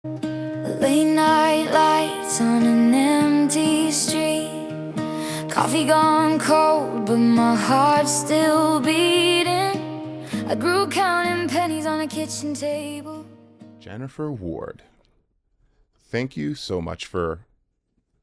Late night lights on an empty street. Coffee gone cold, but my heart's still beating. I grew counting pennies on a kitchen table. Jennifer Ward, thank you so much for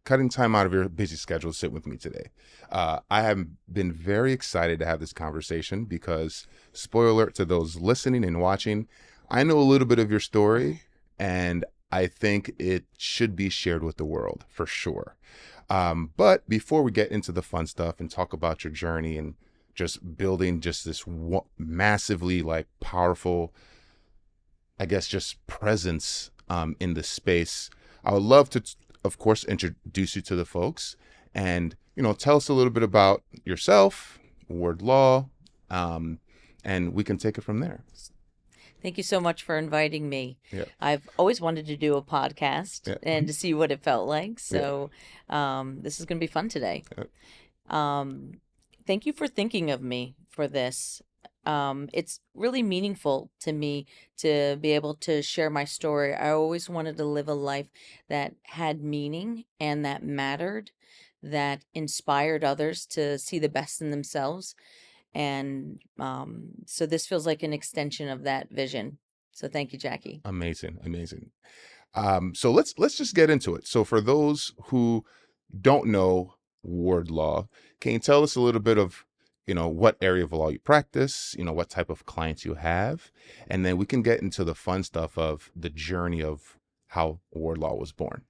cutting time out of your busy schedule to sit with me today. I have been very excited to have this conversation because, spoiler alert to those listening and watching, I know a little bit of your story, and I think it should be shared with the world for sure. But before we get into the fun stuff and talk about your journey and just building just this massively like powerful, I guess, just presence in the space, I would love to, of course, introduce you to the folks and, tell us a little bit about yourself, Ward Law, and we can take it from there. Thank you so much for inviting me. Yeah. I've always wanted to do a podcast Yeah. and to see what it felt like. So this is going to be fun today. Thank you for thinking of me for this. It's really meaningful to me to be able to share my story. I always wanted to live a life that had meaning and that mattered, that inspired others to see the best in themselves. And so this feels like an extension of that vision. So thank you, Jacky. Amazing. So let's just get into it. So for those who don't know Ward Law, can you tell us a little bit of, what area of law you practice, what type of clients you have, and then we can get into the fun stuff of the journey of how Ward Law was born.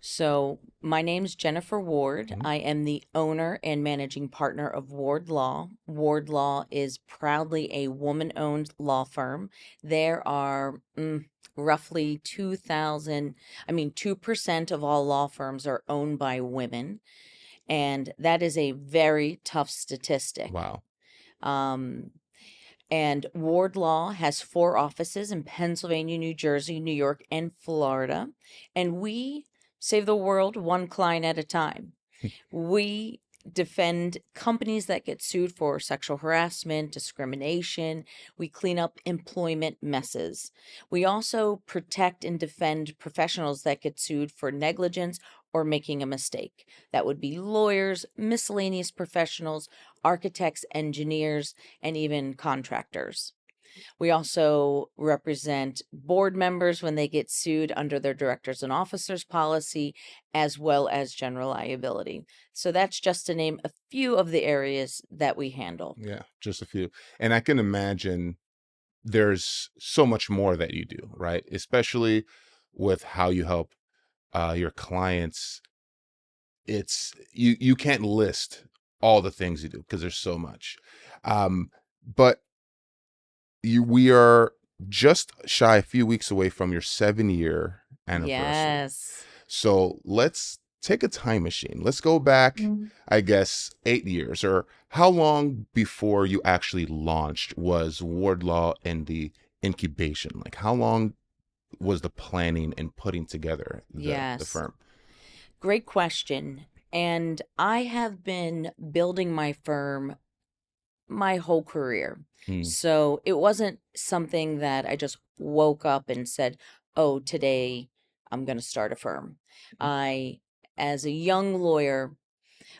So my name's Jennifer Ward. I am the owner and managing partner of Ward Law. Ward Law is proudly a woman-owned law firm. There are roughly 2% of all law firms are owned by women. And that is a very tough statistic. Wow. And Ward Law has 4 offices in Pennsylvania, New Jersey, New York, and Florida. And we save the world one client at a time. We defend companies that get sued for sexual harassment, discrimination. We clean up employment messes. We also protect and defend professionals that get sued for negligence or making a mistake. That would be lawyers, miscellaneous professionals, architects, engineers, and even contractors. We also represent board members when they get sued under their directors and officers policy, as well as general liability. So that's just to name a few of the areas that we handle. Yeah, just a few. And I can imagine there's so much more that you do, right? Especially with how you help your clients. It's you can't list all the things you do because there's so much. But we are just shy a few weeks away from your 7-year anniversary. Yes. So let's take a time machine. Let's go back, I guess, 8 years, or how long before you actually launched was Ward Law in the incubation? Like how long was the planning and putting together the firm? Great question. And I have been building my firm my whole career. So it wasn't something that I just woke up and said, oh, today I'm going to start a firm. I, as a young lawyer,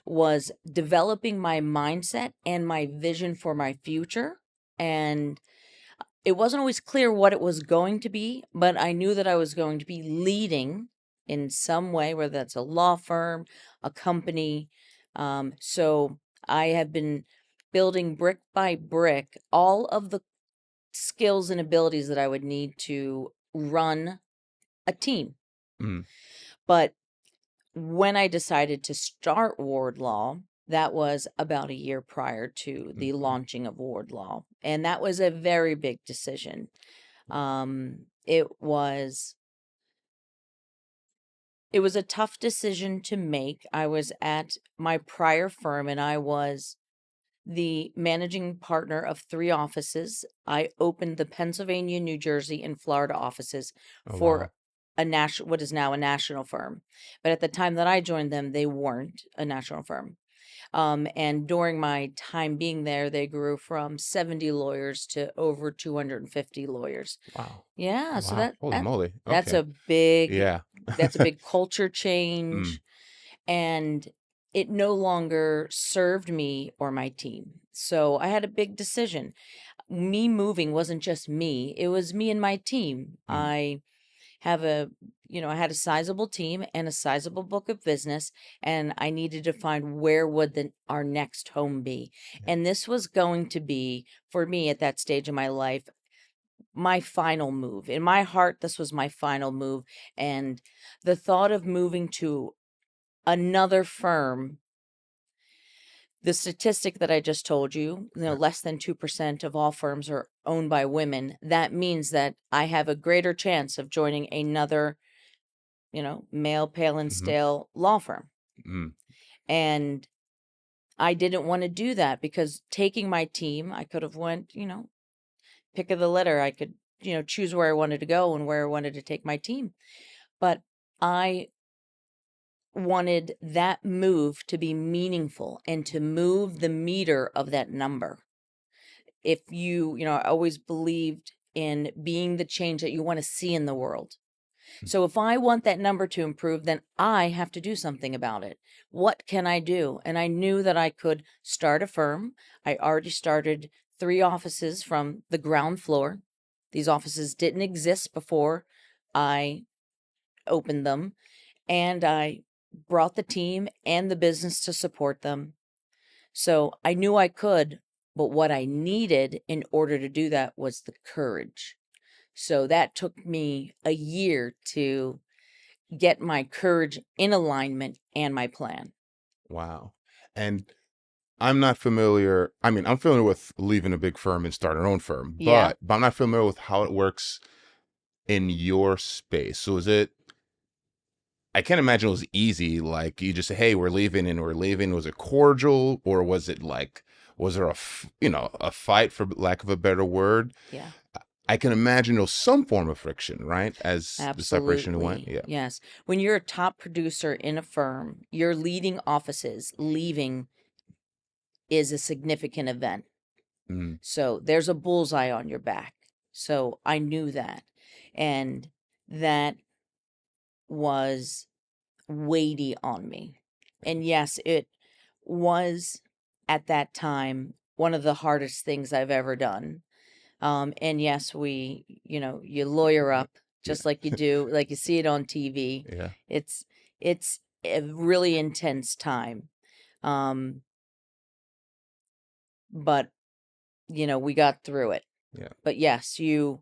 was developing my mindset and my vision for my future. And it wasn't always clear what it was going to be, but I knew that I was going to be leading in some way, whether that's a law firm, a company. So I have been building brick by brick all of the skills and abilities that I would need to run a team. But when I decided to start Ward Law, that was about a year prior to the launching of Ward Law. And that was a very big decision. It was a tough decision to make. I was at my prior firm and I was the managing partner of 3 offices. I opened the Pennsylvania, New Jersey, and Florida offices for what is now a national firm. But at the time that I joined them, they weren't a national firm. And during my time being there, they grew from 70 lawyers to over 250 lawyers. Wow. Yeah, so Wow. Holy moly. that's Okay. a big Yeah. that's a big culture Mm. change, and it no longer served me or my team. So I had a big decision. Me moving wasn't just me, it was me and my team. Mm. I have I had a sizable team and a sizable book of business, and I needed to find where would our next home be. And this was going to be, for me at that stage of my life, my final move. In my heart, this was my final move. And the thought of moving to another firm, the statistic that I just told you, Yeah. less than 2% of all firms are owned by women. That means that I have a greater chance of joining another, male, pale and Mhm. stale law firm. Mm. And I didn't want to do that because taking my team, I could have went, pick of the litter. I could, choose where I wanted to go and where I wanted to take my team. But I wanted that move to be meaningful and to move the meter of that number. If I always believed in being the change that you want to see in the world. So if I want that number to improve, then I have to do something about it. What can I do? And I knew that I could start a firm. I already started 3 offices from the ground floor. These offices didn't exist before I opened them, and I brought the team and the business to support them. So I knew I could, but what I needed in order to do that was the courage. So that took me a year to get my courage in alignment and my plan. Wow. And I'm not familiar. I mean, I'm familiar with leaving a big firm and starting our own firm, Yeah. but I'm not familiar with how it works in your space. So is it, I can't imagine it was easy. Like you just say, hey, we're leaving and we're leaving. Was it cordial, or was it like, was there a fight, for lack of a better word? Yeah. I can imagine there was some form of friction, right? As the separation went. Absolutely. Yeah. Yes. When you're a top producer in a firm, your leading offices leaving is a significant event. Mm. So there's a bullseye on your back. So I knew that. And that was weighty on me. And yes, it was at that time one of the hardest things I've ever done. And yes, you lawyer up Yeah. just like you do, like you see it on TV. Yeah. It's a really intense time. But we got through it. Yeah. But yes, you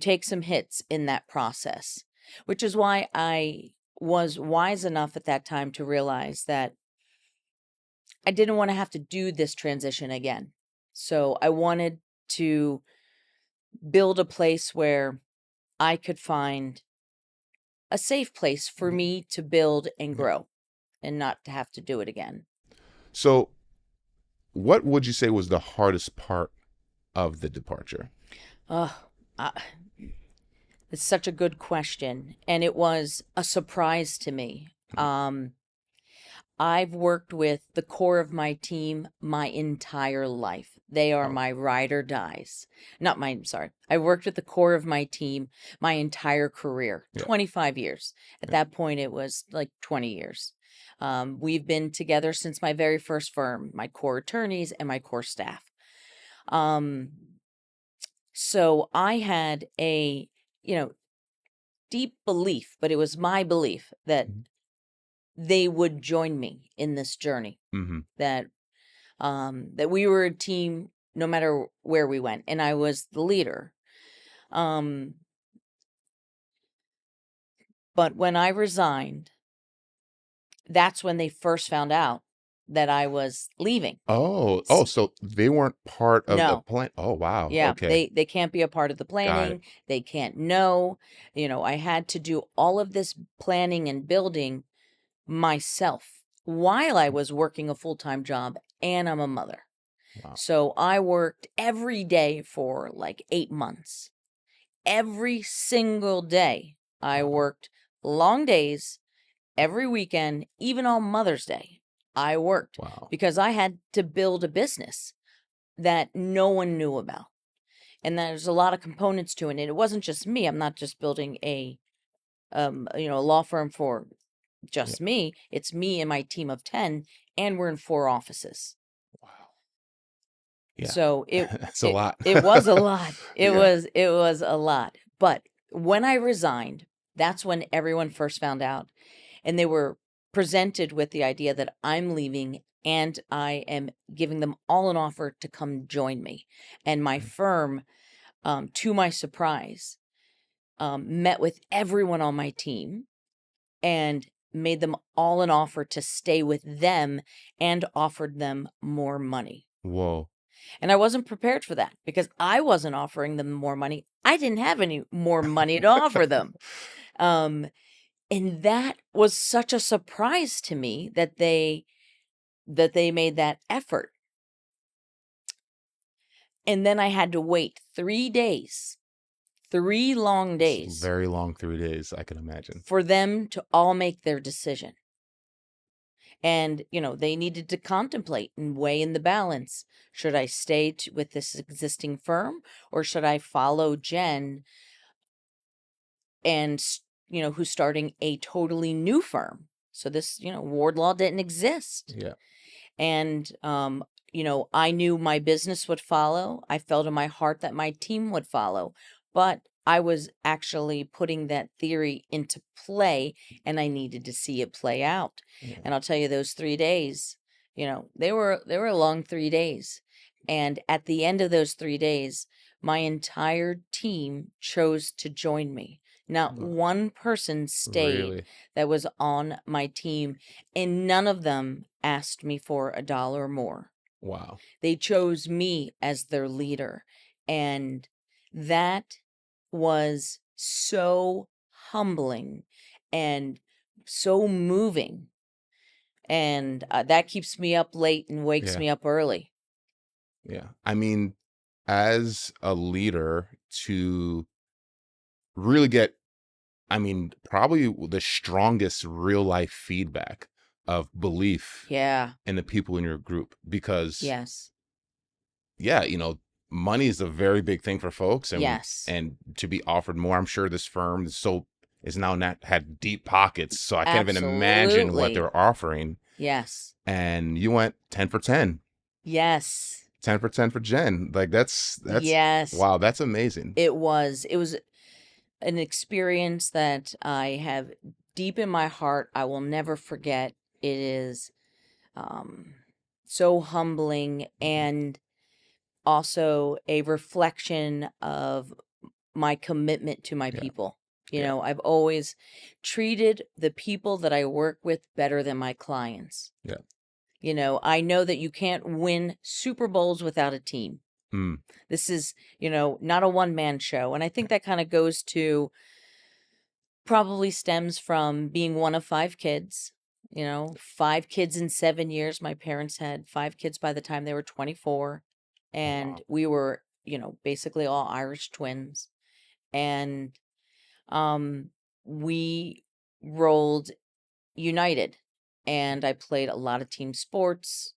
take some hits in that process, which is why I was wise enough at that time to realize that I didn't want to have to do this transition again. So I wanted to build a place where I could find a safe place for me to build and grow and not to have to do it again. So what would you say was the hardest part of the departure? Oh, it's such a good question. And it was a surprise to me. I've worked with the core of my team my entire life. They are Oh. my ride or dies. Not mine, sorry. I worked with the core of my team my entire career, Yeah. 25 years. At Yeah. that point, it was like 20 years. We've been together since my very first firm, my core attorneys and my core staff. So I had a, deep belief, but it was my belief that Mhm. they would join me in this journey. Mm-hmm. That we were a team no matter where we went, and I was the leader. But when I resigned, that's when they first found out that I was leaving. Oh, so they weren't part of the No. plan. Oh, wow. Yeah, Okay. they can't be a part of the Got it. planning. They can't know. I had to do all of this planning and building myself while I was working a full-time job, and I'm a mother. Wow. So I worked every day for like 8 months. Every single day I Wow. worked long days, every weekend, even on Mother's Day. I worked Wow. because I had to build a business that no one knew about. And there's a lot of components to it. And it wasn't just me. I'm not just building a law firm for Yeah. just me. It's me and my team of 10, and we're in 4 offices. Wow. Yeah. So That's a lot. it was a lot. It Yeah. was a lot. But when I resigned, that's when everyone first found out, and they were presented with the idea that I'm leaving and I am giving them all an offer to come join me. And my firm, to my surprise, met with everyone on my team and made them all an offer to stay with them and offered them more money. Whoa. And I wasn't prepared for that because I wasn't offering them more money. I didn't have any more money to offer them. And that was such a surprise to me that they made that effort. And then I had to wait 3 days, 3 long It's days, very long 3 days, I can imagine. for them to all make their decision. And, they needed to contemplate and weigh in the balance. Should I stay with this existing firm, or should I follow Jen and, who's starting a totally new firm? So this, ward law didn't exist. Yeah. And, I knew my business would follow. I felt in my heart that my team would follow. But I was actually putting that theory into play, and I needed to see it play out. Yeah. And I'll tell you, those 3 days, they were a long 3 days. And at the end of those 3 days, my entire team chose to join me. Not Wow. one person stayed Really? that was on my team, and none of them asked me for $1 more. Wow. They chose me as their leader. And that was so humbling and so moving. And that keeps me up late and wakes Yeah. me up early. Yeah. I mean, as a leader, to really get, probably the strongest real life feedback of belief Yeah. in the people in your group, because Yes. yeah, money is a very big thing for folks, and Yes. and to be offered more. I'm sure this firm is now not had deep pockets, so I can't even imagine what Absolutely. they're offering. Yes. And you went 10 for 10. Yes. 10 for 10 for Jen. Like that's Yes. wow, that's amazing. It was an experience that I have deep in my heart. I will never forget. It is so humbling, and also a reflection of my commitment to my Yeah. people. Yeah. I've always treated the people that I work with better than my clients. Yeah. I know that you can't win Super Bowls without a team. Mm. This is, not a one-man show. And I think that kind of probably stems from being one of 5 kids. 5 kids in 7 years. My parents had 5 kids by the time they were 24. And Wow. we were, basically all Irish twins. And we rolled united. And I played a lot of team sports,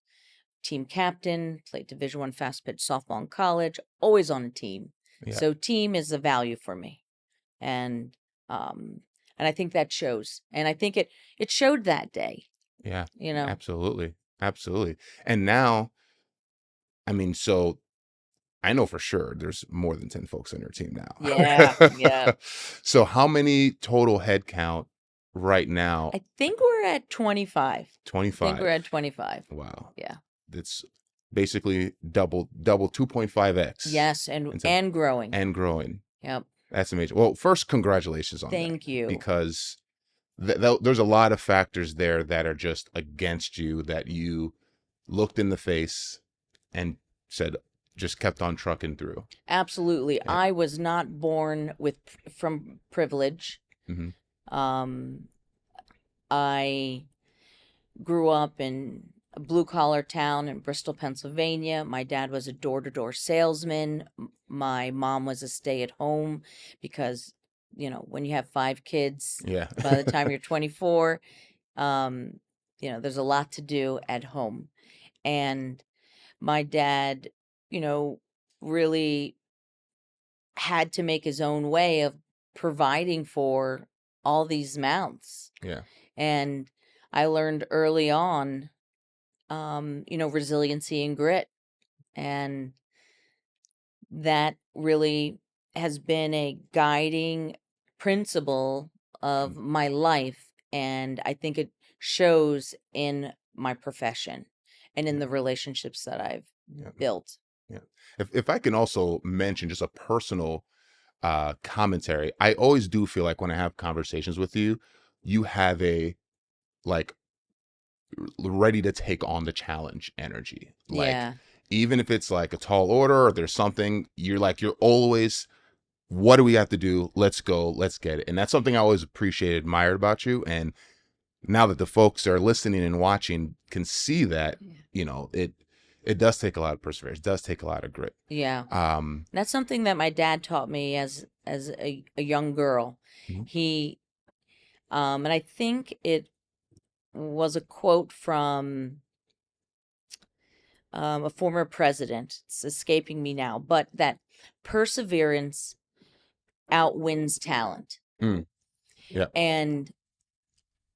team captain, played Division I fast pitch softball in college, always on a team. Yeah. So team is a value for me. And I think that shows. And I think it showed that day. Yeah. You know. Absolutely. Absolutely. And now, so I know for sure there's more than 10 folks on your team now. Yeah. Yeah. So how many total head count right now? I think we're at 25. 25. I think we're at 25. Wow. Yeah. It's basically double 2.5x. Yes, and growing. And growing. Yep. That's amazing. Well, first, congratulations on that. Thank you. Because there's a lot of factors there that are just against you, that you looked in the face and said, just kept on trucking through. Absolutely. Yeah. I was not born from privilege. Mm-hmm. I grew up in a blue-collar town in Bristol, Pennsylvania. My dad was a door-to-door salesman. My mom was a stay-at-home because, when you have 5 kids, Yeah. by the time you're 24, there's a lot to do at home. And my dad, really had to make his own way of providing for all these mouths. Yeah. And I learned early on, resiliency and grit. And that really has been a guiding principle of my life. And I think it shows in my profession and in the relationships that I've Yeah. built. Yeah. If I can also mention just a personal commentary, I always do feel like when I have conversations with you, you have a like ready to take on the challenge energy. Like Yeah. even if it's like a tall order or there's something, you're always, what do we have to do? Let's go, let's get it. And that's something I always appreciated, admired about you. And now that the folks that are listening and watching can see that, it does take a lot of perseverance, it does take a lot of grit. Yeah. That's something that my dad taught me as a young girl. Mhm. He and I think it was a quote from a former president. It's escaping me now, but that perseverance outwins talent. Yeah. And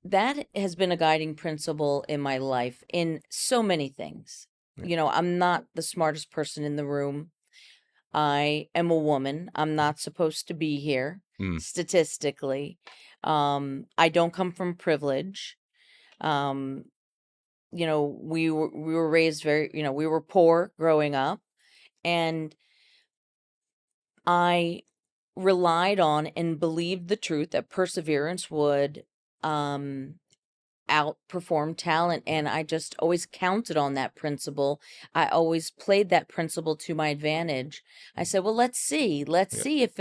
that has been a guiding principle in my life in so many things. I'm not the smartest person in the room. I am a woman. I'm not supposed to be here statistically. I don't come from privilege. We were raised very, we were poor growing up, and I relied on and believed the truth that perseverance would outperform talent, and I just always counted on that principle. I always played that principle to my advantage. I said, well, let's see Yeah. if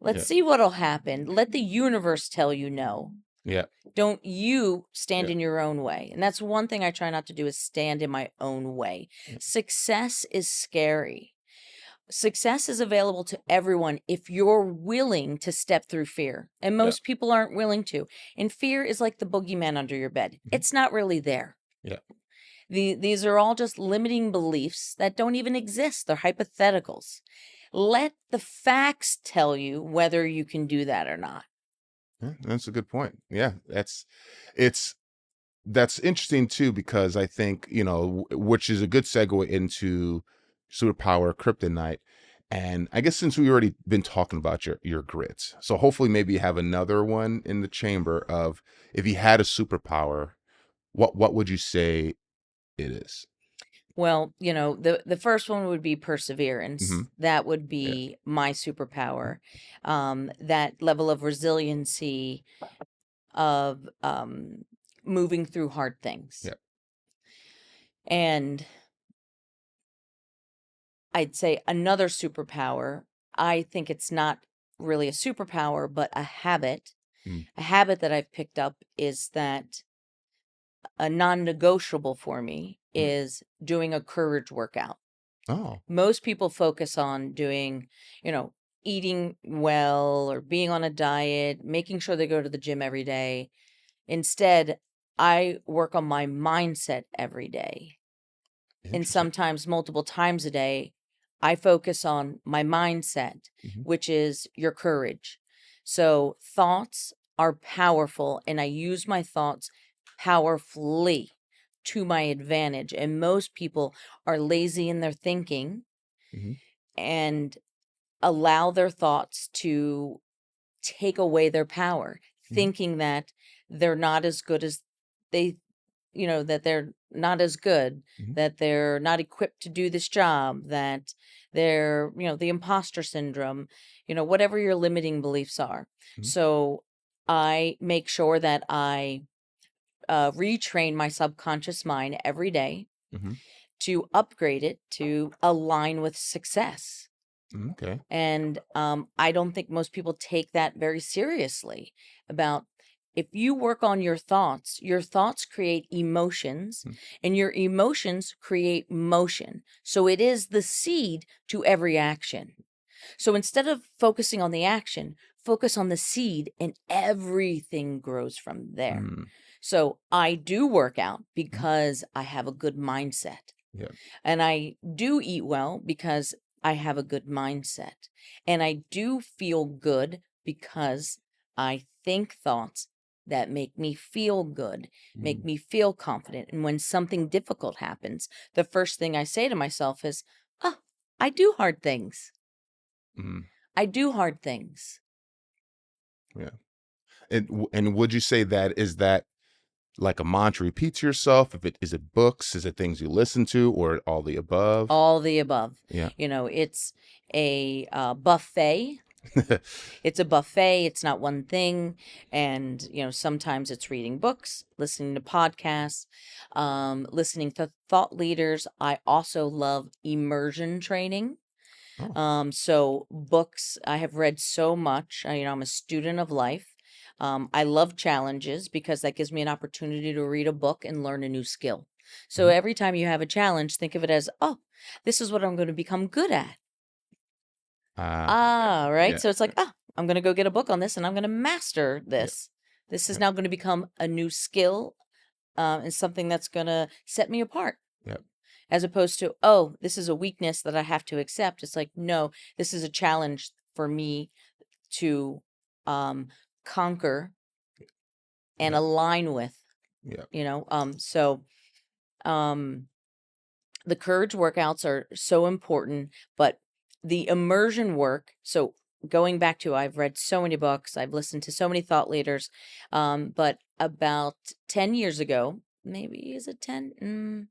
let's see what'll happen. Let the universe tell you no. Yeah. Don't you stand Yeah. in your own way. And that's one thing I try not to do, is stand in my own way. Success is scary. Success is available to everyone if you're willing to step through fear. And most people aren't willing to. And fear is like the boogeyman under your bed. It's not really there. Yeah. These are all just limiting beliefs that don't even exist. They're hypotheticals. Let the facts tell you whether you can do that or not. Yeah, that's a good point. Yeah, that's interesting too, because I think, which is a good segue into superpower kryptonite. And I guess since we already been talking about your grits, so hopefully maybe you have another one in the chamber of, if you had a superpower, what would you say it is? Well, the first one would be perseverance. Mhm. That would Yeah. be my superpower. That level of resiliency of moving through hard things. Yeah. And I'd say another superpower, I think it's not really a superpower, but a habit. Mm. A habit that I've picked up is that a non-negotiable for me is doing a courage workout. Oh. Most people focus on doing, eating well or being on a diet, making sure they go to the gym every day. Instead, I work on my mindset every day. And Interesting. sometimes multiple times a day, I focus on my mindset, which is your courage. So thoughts are powerful, and I use my thoughts powerfully to my advantage. And most people are lazy in their thinking and allow their thoughts to take away their power, thinking that they're not as good as they, that they're not as good, that they're not equipped to do this job, that they're, the imposter syndrome, whatever your limiting beliefs are. So I make sure that I retrain my subconscious mind every day to upgrade it to align with success. Okay. And I don't think most people take that very seriously. About, if you work on your thoughts create emotions, and your emotions create motion. So it is the seed to every action. So instead of focusing on the action, focus on the seed and everything grows from there. Mm. So I do work out because I have a good mindset. Yeah. And I do eat well because I have a good mindset. And I do feel good because I think thoughts that make me feel good, make me feel confident. And when something difficult happens, the first thing I say to myself is, oh, I do hard things. Mm. I do hard things. Yeah. And would you say that is that like a mantra repeat to yourself? Is it books? Is it things you listen to, or all the above? All the above. Yeah. It's a buffet. It's a buffet. It's not one thing. And, sometimes it's reading books, listening to podcasts, listening to thought leaders. I also love immersion training. Oh. So books, I have read so much. I'm a student of life. I love challenges because that gives me an opportunity to read a book and learn a new skill. So Mhm. every time you have a challenge, think of it as, oh, this is what I'm going to become good at. Right. Yeah. So it's like, I'm going to go get a book on this and I'm going to master this. This is Yeah. now going to become a new skill and something that's going to set me apart. Yep. As opposed to, oh, this is a weakness that I have to accept. It's like, no, this is a challenge for me to conquer and Yeah. align with. Yeah. So the courage workouts are so important, but the immersion work, so going back to, I've read so many books, I've listened to so many thought leaders, but about 10 years ago, maybe, is it 10?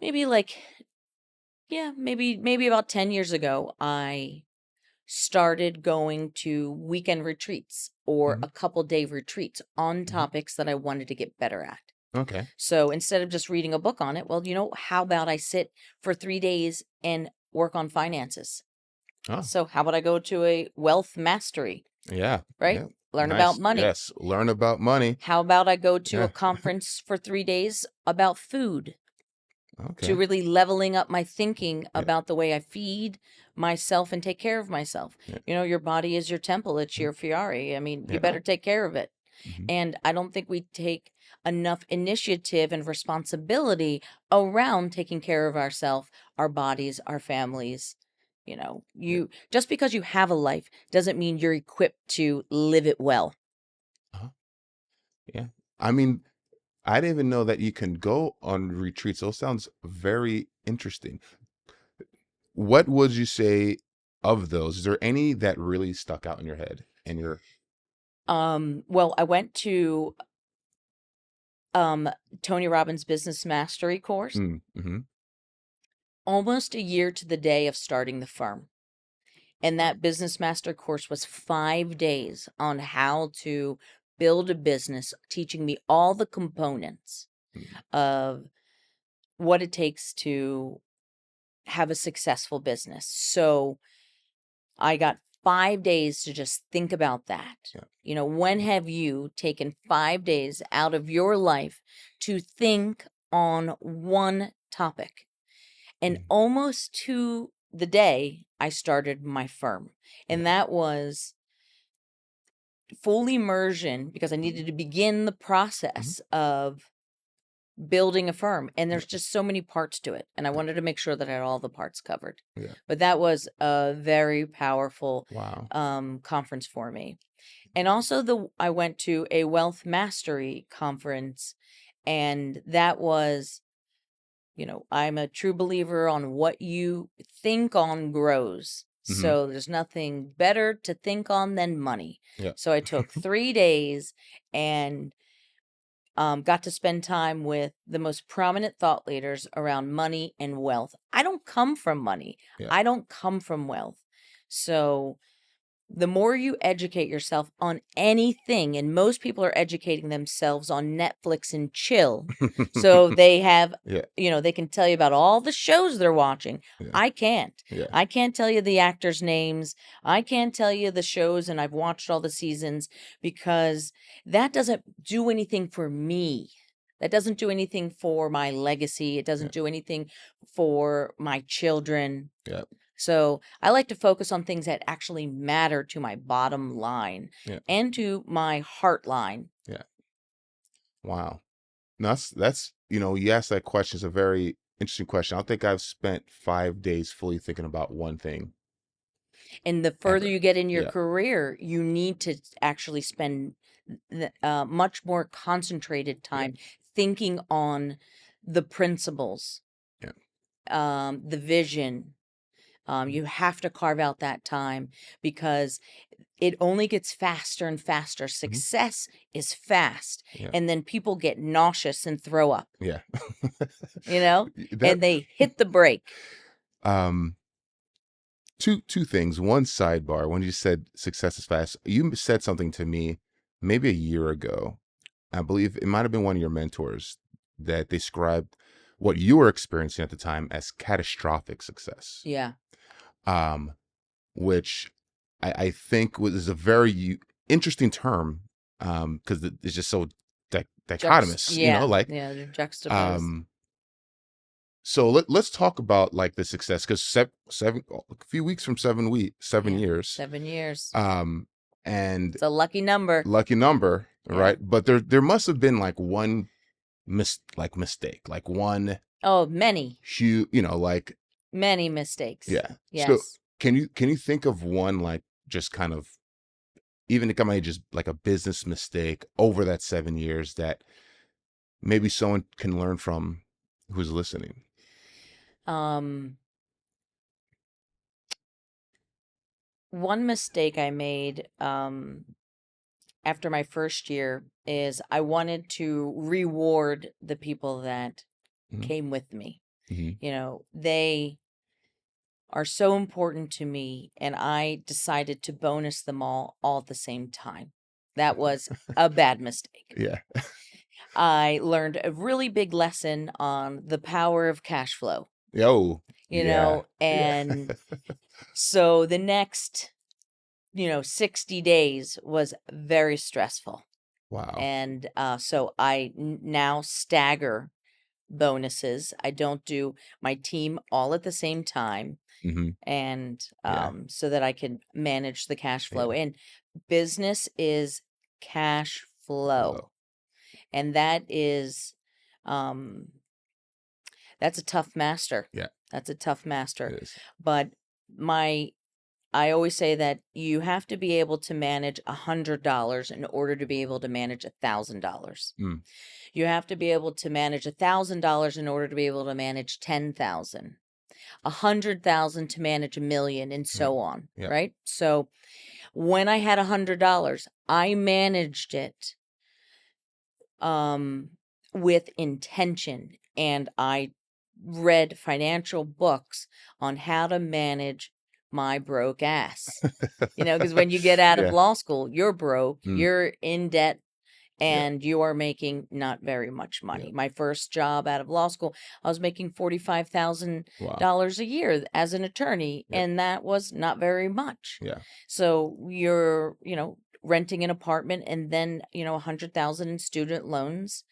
Maybe like, yeah, maybe about 10 years ago, I started going to weekend retreats or Mhm. a couple day retreats on topics that I wanted to get better at. Okay. So instead of just reading a book on it, well, how about I sit for 3 days and work on finances? Oh. So how about I go to a wealth mastery, Yeah. right? Yeah. Learn Nice. about money. Yes. Learn about money. How about I go to Yeah. a conference for 3 days about food to Okay. really leveling up my thinking Yeah. about the way I feed myself and take care of myself. Yeah. Your body is your temple. It's your Ferrari. I mean, you Yeah. better take care of it. Mhm. And I don't think we take enough initiative and responsibility around taking care of ourselves, our bodies, our families. Just because you have a life doesn't mean you're equipped to live it well. Uh-huh. Yeah. I mean, I didn't even know that you can go on retreats. Those sounds very interesting. What would you say of those? Is there any that really stuck out in your head and your Well, I went to Tony Robbins' Business Mastery course mm-hmm. almost a year to the day of starting the firm. And that business master course was 5 days on how to build a business, teaching me all the components of what it takes to have a successful business. So I got 5 days to just think about that. Yeah. When have you taken 5 days out of your life to think on one topic? And almost to the day I started my firm. And that was full immersion because I needed to begin the process of building a firm. And there's just so many parts to it. And I wanted to make sure that I had all the parts covered. Yeah. But that was a very powerful Wow. conference for me. And also I went to a wealth mastery conference, and that was, I'm a true believer on what you think on grows. Mhm. So there's nothing better to think on than money. Yeah. So I took 3 days and got to spend time with the most prominent thought leaders around money and wealth. I don't come from money. Yeah. I don't come from wealth. So the more you educate yourself on anything, and most people are educating themselves on Netflix and chill. So they have, Yeah. they can tell you about all the shows they're watching. Yeah. I can't. Yeah. I can't tell you the actors' names. I can't tell you the shows, and I've watched all the seasons because that doesn't do anything for me. That doesn't do anything for my legacy. It doesn't do anything for my children. Yeah. So I like to focus on things that actually matter to my bottom line Yeah. and to my heart line. Yeah. Wow. No, that's you asked that question. It's a very interesting question. I don't think I've spent 5 days fully thinking about one thing And the further ever. you get in your Yeah. career, you need to actually spend much more concentrated Yeah. time thinking on the principles, Yeah. the vision. You have to carve out that time because it only gets faster and faster. Mhm. Success is fast, Yeah. and then people get nauseous and throw up, Yeah. That and they hit the brake. um two things. One sidebar. When you said success is fast, you said something to me maybe a year ago. I believe it might have been one of your mentors that described what you were experiencing at the time as catastrophic success. Yeah. Which I think is a very interesting term, because it's just so dichotomous, Yeah. like, Yeah. They're juxtaposed. so let's talk about like the success, because a few weeks from 7 Yeah. years, 7 years. and It's a lucky number. lucky number, Yeah. right? But there must have been like one mistake, like one Oh, many, huge, like, many mistakes. yeah. So Yes. can you think of one, like, just kind of, even it might just like a business mistake over that 7 years that maybe someone can learn from who's listening? One mistake I made after my first year is I wanted to reward the people that Mhm. came with me. Mhm. They are so important to me, and I decided to bonus them all at the same time. That was a bad mistake. Yeah. I learned a really big lesson on the power of cash flow, Yo. Yeah. Yeah. and so the next 60 days was very stressful. Wow. And so I now stagger bonuses. I don't do my team all at the same time. Mm-hmm. And Yeah. so that I can manage the cash flow. Yeah. And business is cash flow. Flow. And that is, um, that's a tough master. Yeah. That's a tough master. It is. But I always say that you have to be able to manage $100 in order to be able to manage $1,000. Mm. You have to be able to manage $1,000 in order to be able to manage 10,000, 100,000 to manage 1,000,000, and so on. Yeah. Right? So when I had $100, I managed it with intention, and I read financial books on how to manage my broke ass. Because when you get out of Yeah. law school, you're broke, Mm. you're in debt, Yeah. and you are making not very much money. Yeah. My first job out of law school, I was making Wow. $45,000 a year as an attorney, Yeah. and that was not very much. Yeah. So you're, renting an apartment, and then, 100,000 in student loans.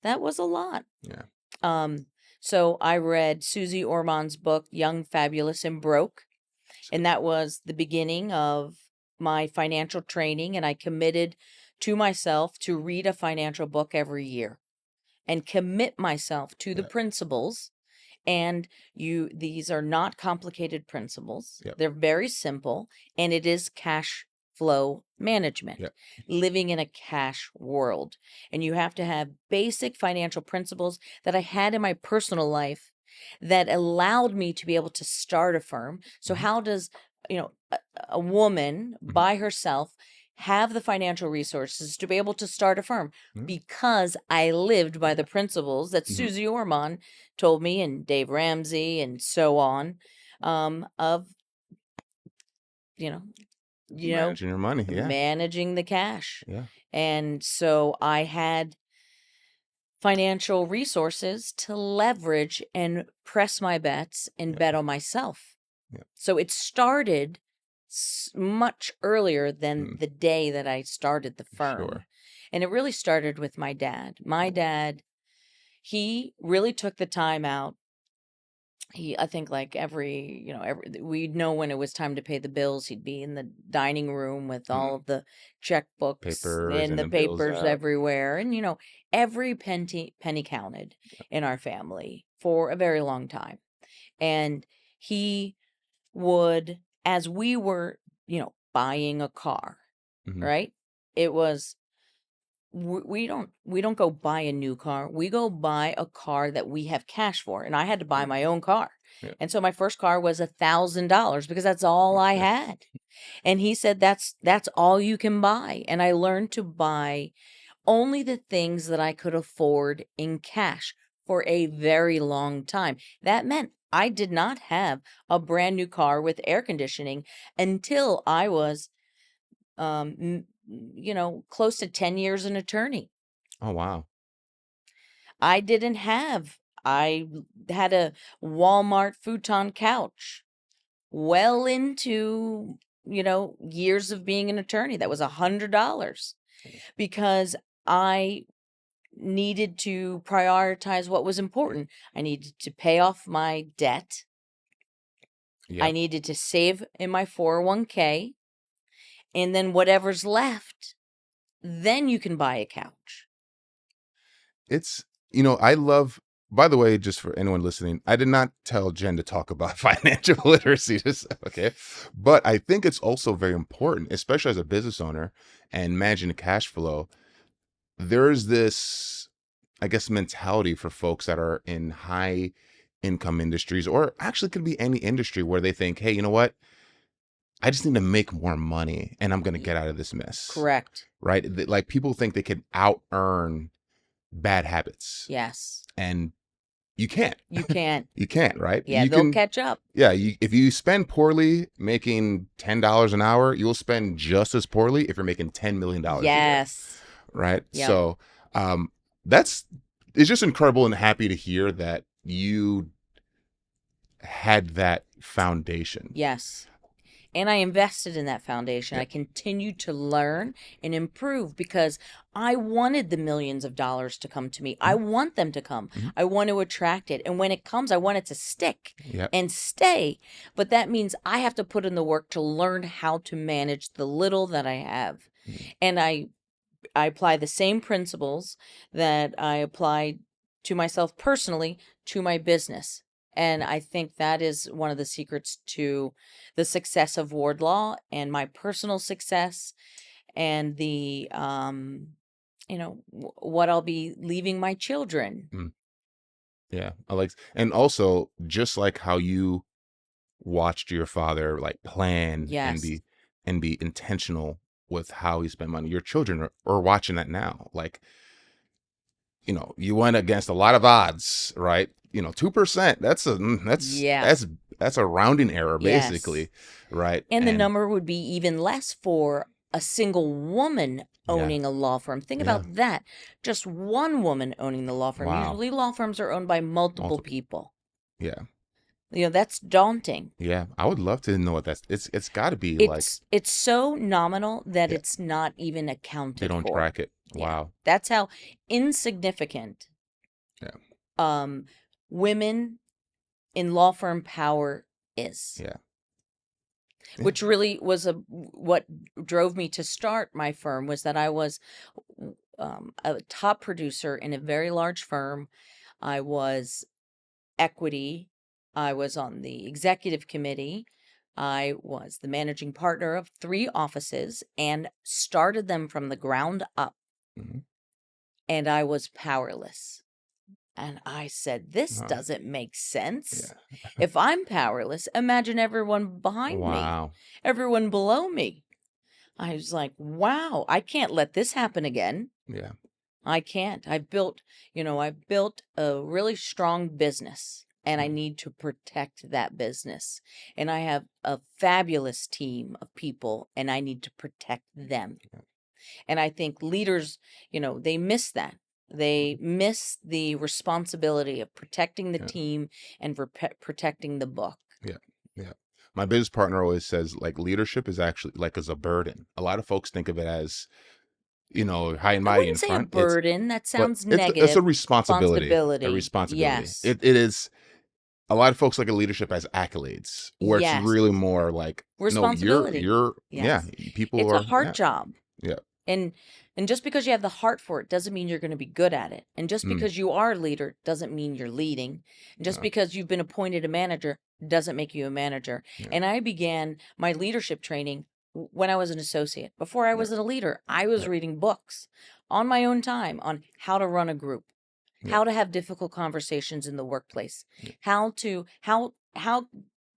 That was a lot. Yeah. So I read Susie Orman's book, Young, Fabulous, and Broke. And that was the beginning of my financial training. And I committed to myself to read a financial book every year and commit myself to the Yeah. principles. And these are not complicated principles. Yep. They're very simple, and it is cash flow management, Yep. living in a cash world. And you have to have basic financial principles that I had in my personal life that allowed me to be able to start a firm. So Mhm. how does, a woman Mhm. by herself have the financial resources to be able to start a firm? Mhm. Because I lived by the principles that Mhm. Susie Orman told me, and Dave Ramsey, and so on, of, Managing your money. Yeah. managing the cash. Yeah. And so I had financial resources to leverage and press my bets and Yeah. bet on myself. Yeah. So it started much earlier than Mm. the day that I started the firm. Sure. And it really started with my dad. My dad, he really took the time out I think like we'd know when it was time to pay the bills. He'd be in the dining room with all Mhm. of the checkbooks Papers and and the the bills papers out. everywhere. And, every penny counted in our family for a very long time. And he would, as we were, buying a car, Mhm. right? It was we don't go buy a new car. We go buy a car that we have cash for. And I had to buy Yeah. my own car. Yeah. And so my first car was $1,000 because that's all I Yeah. had. And he said that's all you can buy. And I learned to buy only the things that I could afford in cash for a very long time. That meant I did not have a brand new car with air conditioning until I was close to 10 years an attorney. Oh, wow. I didn't have I had a Walmart futon couch well into, years of being an attorney. That was $100 because I needed to prioritize what was important. I needed to pay off my debt. I Yep. needed to save in my 401k, and then whatever's left, then you can buy a couch. It's, I love, by the way, just for anyone listening, I did not tell Jen to talk about financial literacy, okay? But I think it's also very important, especially as a business owner and managing the cash flow. There's this, I guess, mentality for folks that are in high income industries, or actually could be any industry, where they think, hey, you know what? I just need to make more money and I'm going to Y- get out of this mess, Correct. right? Like people think they can out earn bad habits, Yes. and you can't. You can't. You can't, right? Yeah, You they'll can, catch up. yeah. If you spend poorly making $10 an hour, you'll spend just as poorly if you're making $10 million a year, Yes. right? Yep. So, um, that's it's just incredible and happy to hear that you had that foundation. Yes. And I invested in that foundation. Yeah. I continued to learn and improve because I wanted the millions of dollars to come to me. I Mhm. want them to come. Mhm. I want to attract it. And when it comes, I want it to stick Yeah. and stay. But that means I have to put in the work to learn how to manage the little that I have. Mhm. And I apply the same principles that I applied to myself personally to my business. And I think that is one of the secrets to the success of Ward Law and my personal success and the what I'll be leaving my children. Mm. Yeah. And also just like how you watched your father like plan Yes. and be intentional with how he spent money. Your children are watching that now. Like, you went against a lot of odds, right? 2%, Yeah. that's a rounding error Yes. basically, right? And the And number would be even less for a single woman yeah, owning a law firm. Think yeah. about that. Just one woman owning the law firm. Wow. Usually law firms are owned by multiple Multiple. people. Yeah. That's daunting. Yeah. I would love to know what it's got to be like. It's so nominal that Yeah. it's not even They accounted don't for. track it. Yeah. Wow. That's how insignificant Yeah. women in law firm power is. Yeah. Yeah. Which really was what drove me to start my firm was that I was a top producer in a very large firm. I was equity. I was on the executive committee. I was the managing partner of 3 offices and started them from the ground up. Mhm. And I was powerless. And I said, this Wow. doesn't make sense. Yeah. If I'm powerless, imagine everyone behind me, Wow. everyone below me. I was like, wow, I can't let this happen again. Yeah. I can't. I built a really strong business and I Mhm. need to protect that business. And I have a fabulous team of people and I need to protect them. Yeah. And I think leaders, they miss that. They miss the responsibility of protecting the Yeah. team and protecting the book. Yeah. Yeah. My business partner always says like leadership is actually like as a burden. A lot of folks think of it as, high and I mighty in wouldn't say a front. It's burden. That but sounds it's a negative. responsibility. A Responsibility. responsibility. Yes. It is a lot of folks look at leadership as accolades, or it's Yes. really more like, no, Responsibility. yeah, Yes. people It's a are, hard yeah, job. yeah, And just because you have the heart for it doesn't mean you're going to be good at it. And just mm, because you are a leader doesn't mean you're leading. And just no, because you've been appointed a manager doesn't make you a manager. yeah, And I began my leadership training when I was an associate. Before I yeah, was a leader, I was yeah, reading books on my own time on how to run a group, yeah, how to have difficult conversations in the workplace, yeah, how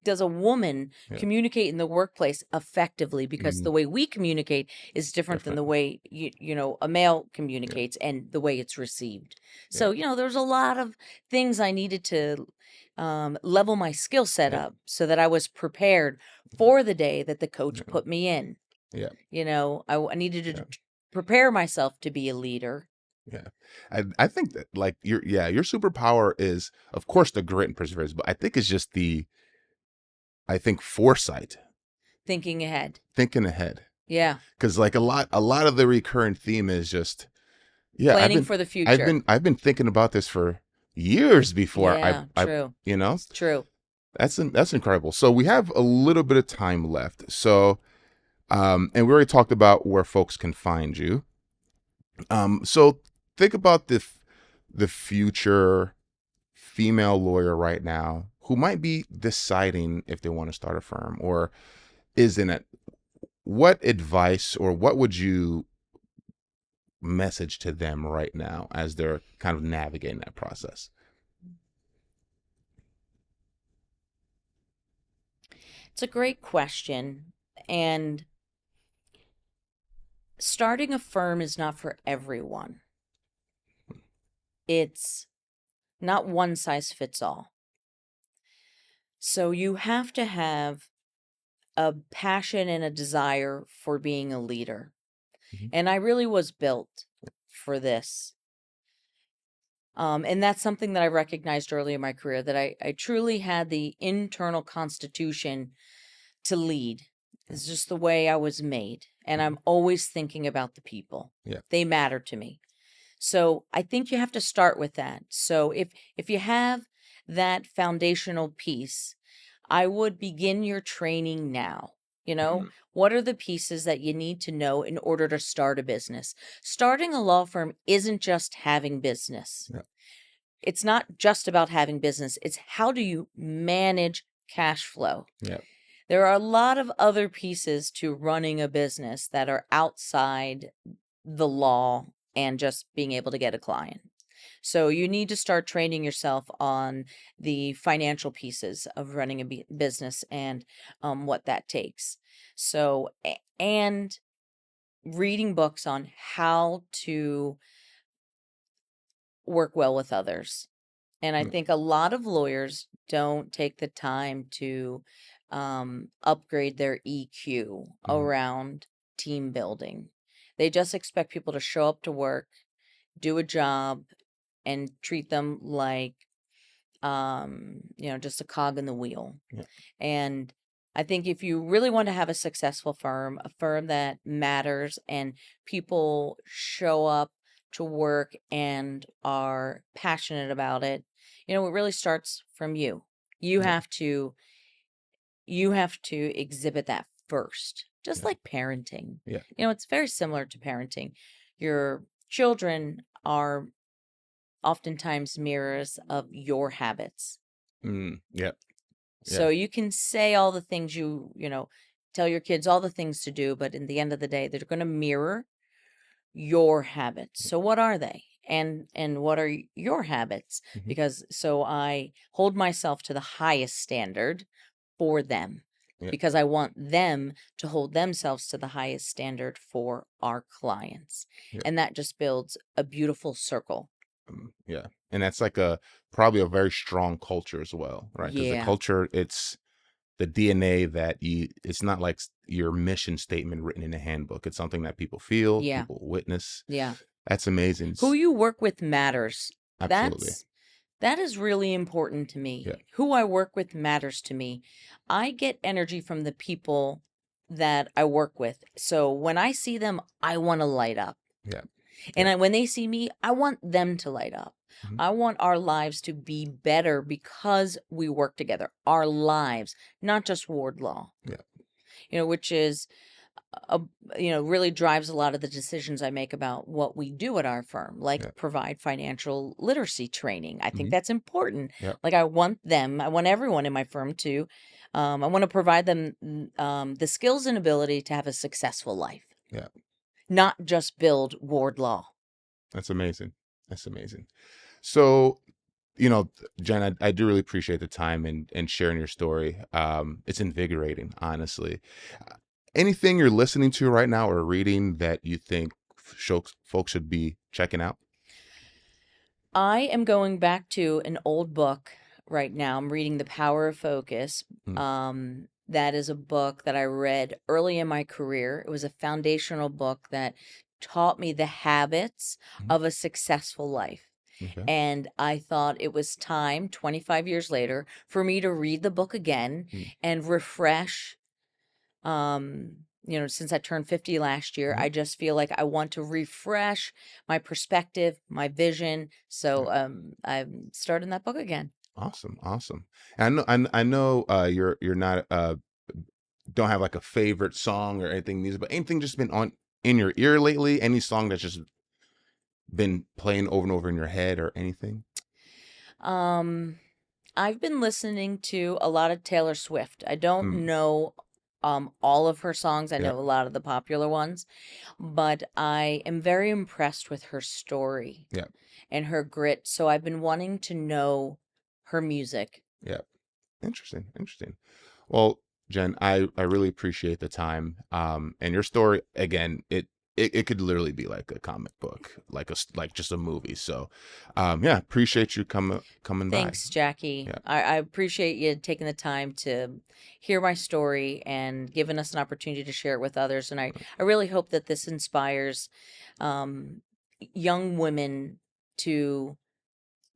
does a woman yeah, communicate in the workplace effectively, because mm, the way we communicate is different than different, the way a male yeah, communicates and the way it's received. yeah, So there's a lot of things I needed to level my skill set yeah, up so that I was prepared for the day that the coach yeah, put me in. yeah, I needed to yeah. prepare myself to be a leader. Yeah. I think that like your superpower is of course the grit and perseverance, but I think it's just I think foresight, Thinking ahead. thinking ahead. Yeah. Cause like a lot of the recurrent theme is just, yeah, Planning for the future. I've been thinking about this for years before Yeah, true. you know, True. that's incredible. So we have a little bit of time left. So, and we already talked about where folks can find you. So think about the future female lawyer right now who might be deciding if they want to start a firm or is in it. What advice or what would you message to them right now as they're kind of navigating that process? It's a great question. And starting a firm is not for everyone. It's not one size fits all. So you have to have a passion and a desire for being a leader. Mhm. And I really was built for this. And that's something that I recognized early in my career, that I truly had the internal constitution to lead. It's just the way I was made. And I'm always thinking about the people. Yeah. They matter to me. So I think you have to start with that. So if you have that foundational piece, I would begin your training now. Mhm. What are the pieces that you need to know in order to start a business? Starting a law firm isn't just having business. Yeah. It's not just about having business. It's how do you manage cash flow? Yeah. There are a lot of other pieces to running a business that are outside the law and just being able to get a client. So you need to start training yourself on the financial pieces of running a business and what that takes. So, and reading books on how to work well with others. And I Yeah. think a lot of lawyers don't take the time to upgrade their EQ Mhm. around team building. They just expect people to show up to work, do a job, and treat them like, just a cog in the wheel. Yeah. And I think if you really want to have a successful firm, a firm that matters and people show up to work and are passionate about it, it really starts from you. You Yeah. have to you have to exhibit that first. Just Yeah. like parenting. Yeah. It's very similar to parenting. Your children are oftentimes mirrors of your habits. Mm, yeah. So Yeah. you can say all the things tell your kids all the things to do, but in the end of the day, they're going to mirror your habits. So what are they? And what are your habits? Mhm. Because so I hold myself to the highest standard for them, Yeah. because I want them to hold themselves to the highest standard for our clients. Yeah. And that just builds a beautiful circle. Yeah. And that's like probably a very strong culture as well, right? Because the Yeah. culture, it's the DNA that it's not like your mission statement written in a handbook. It's something that people feel, Yeah. people witness. Yeah. That's amazing. Who you work with matters. Absolutely. That is really important to me. Yeah. Who I work with matters to me. I get energy from the people that I work with. So when I see them, I want to light up. Yeah. And when they see me, I want them to light up. Mhm. I want our lives to be better because we work together. Our lives, not just ward law. Yeah. Which is a, really drives a lot of the decisions I make about what we do at our firm, like Yeah. provide financial literacy training. I think Mhm. that's important. Yep. Like I want everyone in my firm to, I want to provide them the skills and ability to have a successful life. Yeah. Not just build ward law. That's amazing. That's amazing. So, Jen, I do really appreciate the time and sharing your story. It's invigorating, honestly. Anything you're listening to right now or reading that you think folks should be checking out? I am going back to an old book right now. I'm reading The Power of Focus. That is a book that I read early in my career. It was a foundational book that taught me the habits of a successful life. Okay. And I thought it was time, 25 years later, for me to read the book again and refresh. Since I turned 50 last year, I just feel like I want to refresh my perspective, my vision. So I'm starting that book again. Awesome. I know you're not don't have like a favorite song or anything music, but anything just been on in your ear lately? Any song that's just been playing over and over in your head or anything? I've been listening to a lot of Taylor Swift. I don't know all of her songs. I know a lot of the popular ones, but I am very impressed with her story and her grit. So I've been wanting to know her music. Yeah. Interesting. Well, Jen, I really appreciate the time. And your story, again, it could literally be like a comic book, like just a movie. So, appreciate you coming by. Thanks, Jacky. Yeah. I appreciate you taking the time to hear my story and giving us an opportunity to share it with others. And I really hope that this inspires young women to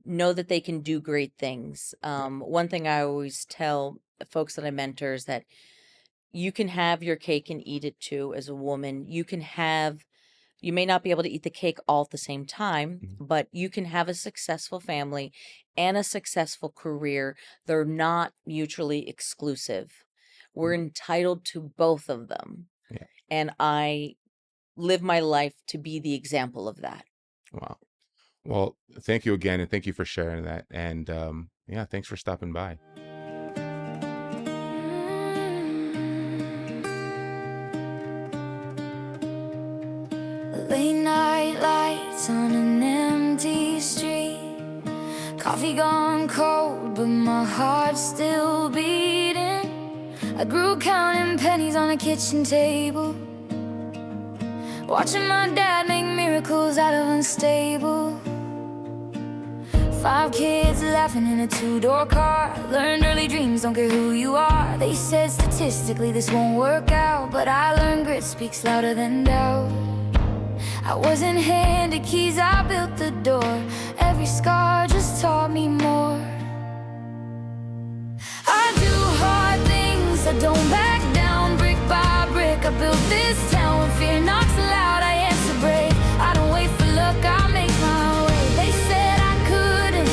know that they can do great things. One thing I always tell folks that I mentor is that you can have your cake and eat it too. As a woman, you may not be able to eat the cake all at the same time, but you can have a successful family and a successful career. They're not mutually exclusive. We're entitled to both of them. Yeah. And I live my life to be the example of that. Wow. Well, thank you again, and thank you for sharing that. And thanks for stopping by. Late night lights on an empty street. Coffee gone cold, but my heart's still beating. I grew counting pennies on a kitchen table, watching my dad make miracles out of unstable. 5 kids laughing in a 2-door car. Learned early dreams don't care who you are. They said statistically this won't work out, but I learned grit speaks louder than doubt. I wasn't handed keys, I built the door. Every scar just taught me more. I do hard things, I don't back down. Brick by brick, I built this town. When fear knocks loud, I answer brave. I don't wait for luck, I make my way. They said I couldn't,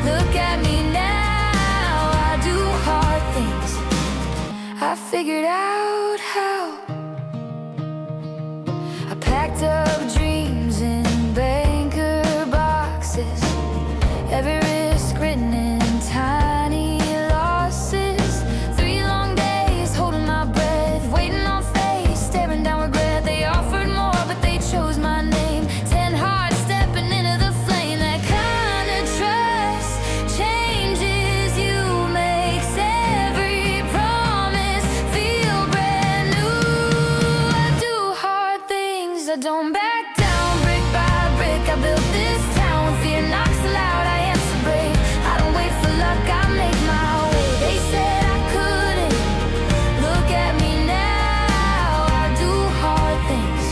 look at me now. I do hard things, I figured out how. I packed up dreams in banker boxes, every risk written in tiny losses. 3 long days holding my breath, waiting on fate, staring down regret. They offered more, but they chose my name. 10 hearts stepping into the flame. That kind of trust changes you, makes every promise feel brand new. I do hard things, I don't back down. Brick by brick, I built this town. When fear knocks loud, I answer brave. I don't wait for luck, I make my way. They said I couldn't, look at me now. I do hard things,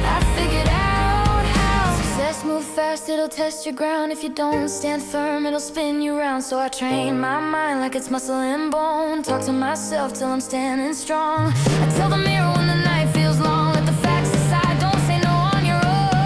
I figured out how. Success move fast, it'll test your ground. If you don't stand firm, it'll spin you round. So I train my mind like it's muscle and bone. Talk to myself till I'm standing strong. I tell the mirror when the night feels long. Let the facts decide, don't say no on your own.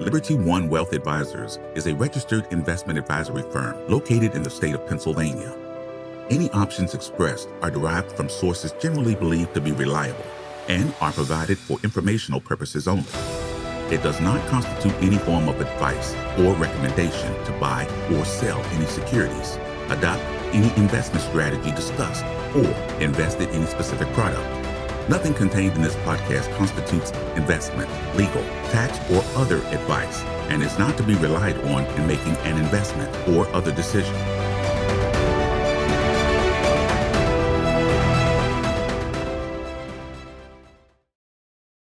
Liberty One Wealth Advisors is a registered investment advisory firm located in the state of Pennsylvania. Any options expressed are derived from sources generally believed to be reliable and are provided for informational purposes only. It does not constitute any form of advice or recommendation to buy or sell any securities, adopt any investment strategy discussed, or invest in any specific product. Nothing contained in this podcast constitutes investment, legal, tax, or other advice, and is not to be relied on in making an investment or other decision.